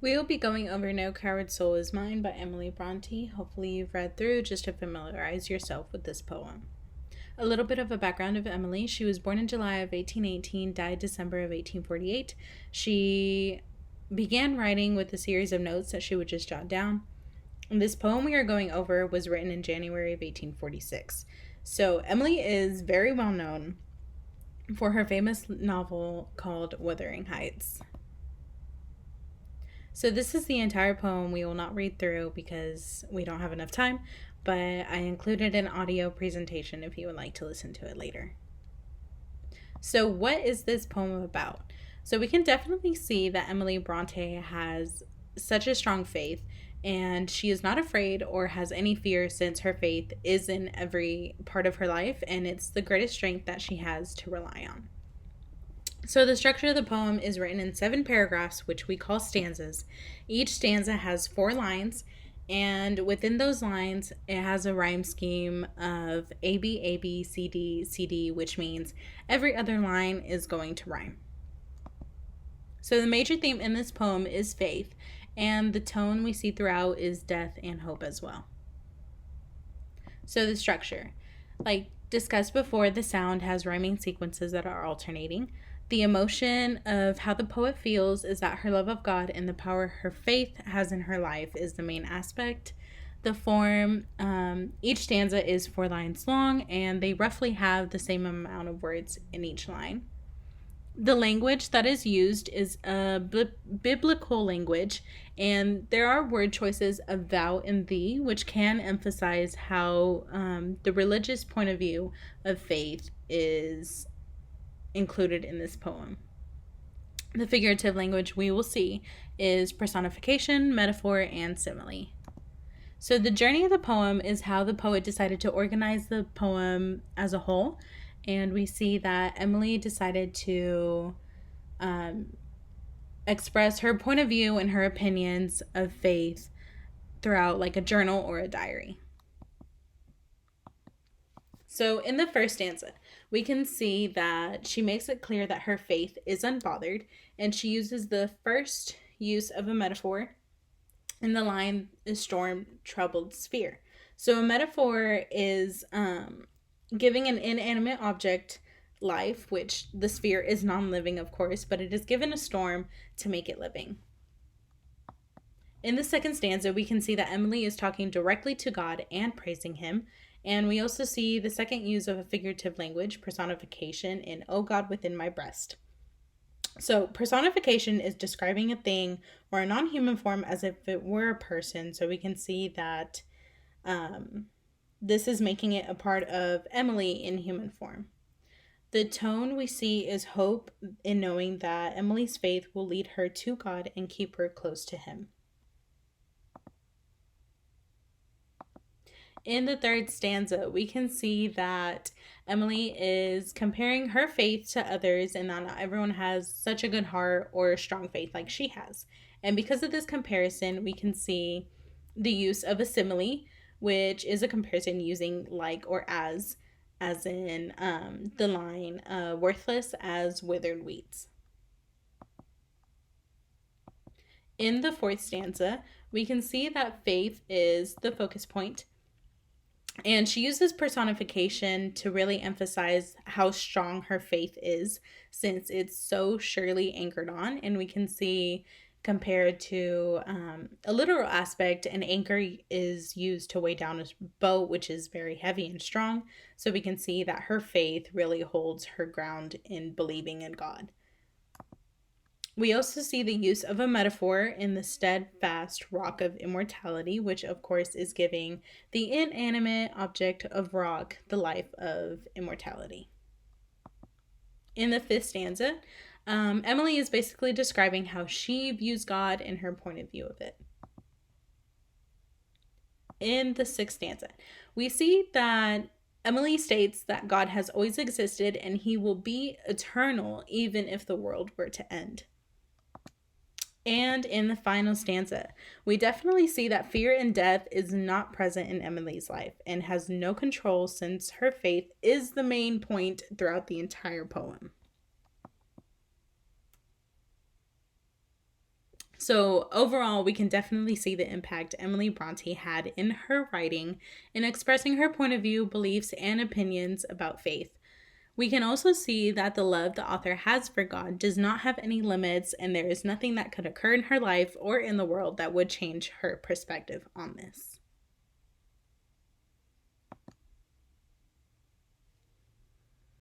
We will be going over No Coward Soul Is Mine by Emily Brontë. Hopefully, you've read through just to familiarize yourself with this poem. A little bit of a background of Emily. She was born in July of 1818, died December of 1848. She began writing with a series of notes that she would just jot down. And this poem we are going over was written in January of 1846. So, Emily is very well known for her famous novel called Wuthering Heights. So this is the entire poem. We will not read through because we don't have enough time, but I included an audio presentation if you would like to listen to it later. So what is this poem about? So we can definitely see that Emily Brontë has such a strong faith, and she is not afraid or has any fear since her faith is in every part of her life, and it's the greatest strength that she has to rely on. So the structure of the poem is written in 7 paragraphs, which we call stanzas. Each stanza has 4 lines, and within those lines, it has a rhyme scheme of A, B, A, B, C, D, C, D, which means every other line is going to rhyme. So the major theme in this poem is faith, and the tone we see throughout is death and hope as well. So the structure. Like discussed before, the sound has rhyming sequences that are alternating. The emotion of how the poet feels is that her love of God and the power her faith has in her life is the main aspect. The form, each stanza is 4 lines long, and they roughly have the same amount of words in each line. The language that is used is a biblical language, and there are word choices of thou and thee, which can emphasize how the religious point of view of faith is included in this poem. The figurative language we will see is personification, metaphor, and simile. So the journey of the poem is how the poet decided to organize the poem as a whole, and we see that Emily decided to express her point of view and her opinions of faith throughout like a journal or a diary. So in the first stanza, we can see that she makes it clear that her faith is unbothered, and she uses the first use of a metaphor in the line, "A storm-troubled sphere." So a metaphor is giving an inanimate object life, which the sphere is non-living, of course, but it is given a storm to make it living. In the second stanza, we can see that Emily is talking directly to God and praising him. And we also see the second use of a figurative language, personification, in "O God within my breast." So personification is describing a thing or a non-human form as if it were a person. So we can see that this is making it a part of Emily in human form. The tone we see is hope in knowing that Emily's faith will lead her to God and keep her close to him. In the third stanza, we can see that Emily is comparing her faith to others and that not everyone has such a good heart or a strong faith like she has. And because of this comparison, we can see the use of a simile, which is a comparison using like or as in the line, worthless as withered weeds. In the fourth stanza, we can see that faith is the focus point. And she uses personification to really emphasize how strong her faith is, since it's so surely anchored on. And we can see, compared to a literal aspect, an anchor is used to weigh down a boat, which is very heavy and strong. So we can see that her faith really holds her ground in believing in God. We also see the use of a metaphor in the steadfast rock of immortality, which of course is giving the inanimate object of rock the life of immortality. In the fifth stanza, Emily is basically describing how she views God and her point of view of it. In the sixth stanza, we see that Emily states that God has always existed and he will be eternal even if the world were to end. And in the final stanza, we definitely see that fear and death is not present in Emily's life and has no control, since her faith is the main point throughout the entire poem. So overall, we can definitely see the impact Emily Bronte had in her writing in expressing her point of view, beliefs, and opinions about faith. We can also see that the love the author has for God does not have any limits, and there is nothing that could occur in her life or in the world that would change her perspective on this.